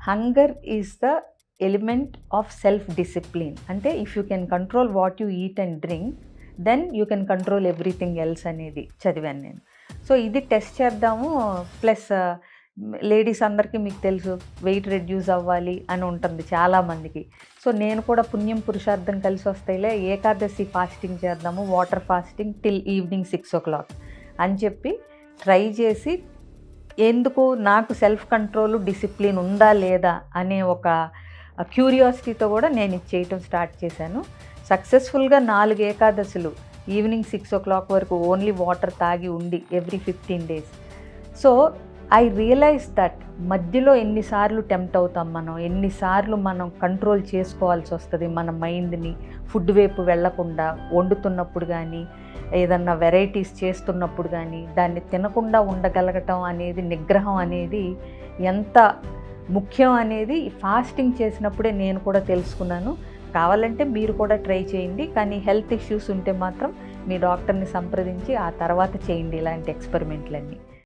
Hunger is the element of self discipline. అంటే if you can control what you eat and drink, then you can control everything else అనేది చదివాను నేను. So ఇది test చేద్దాము. Plus ladies అందరికీ మీకు తెలుసు వెయిట్ రెడ్యూస్ అవ్వాలి అని ఉంటుంది చాలామందికి. సో నేను కూడా పుణ్యం పురుషార్థం కలిసి వస్తాయిలే, ఏకాదశి ఫాస్టింగ్ చేద్దాము, water fasting till evening 6 o'clock అని చెప్పి ట్రై చేసి, ఎందుకు నాకు సెల్ఫ్ కంట్రోల్ డిసిప్లిన్ ఉందా లేదా అనే ఒక క్యూరియాసిటీతో కూడా నేను ఇది చేయటం స్టార్ట్ చేశాను. సక్సెస్ఫుల్గా 4 ఏకాదశులు ఈవినింగ్ 6 o'clock వరకు ఓన్లీ వాటర్ తాగి ఉండి every 15 days. So I realize that మధ్యలో ఎన్నిసార్లు టెంప్ట్ అవుతాం మనం, ఎన్నిసార్లు మనం కంట్రోల్ చేసుకోవాల్సి వస్తుంది మన మైండ్ని ఫుడ్ వైపు వెళ్లకుండా. వండుతున్నప్పుడు కానీ, ఏదన్నా వెరైటీస్ చేస్తున్నప్పుడు కానీ దాన్ని తినకుండా ఉండగలగటం అనేది, నిగ్రహం అనేది ఎంత ముఖ్యం అనేది ఫాస్టింగ్ చేసినప్పుడే నేను కూడా తెలుసుకున్నాను. కావాలంటే మీరు కూడా ట్రై చేయండి, కానీ హెల్త్ ఇష్యూస్ ఉంటే మాత్రం మీ డాక్టర్ని సంప్రదించి ఆ తర్వాత చేయండి ఇలాంటి ఎక్స్పెరిమెంట్లన్నీ.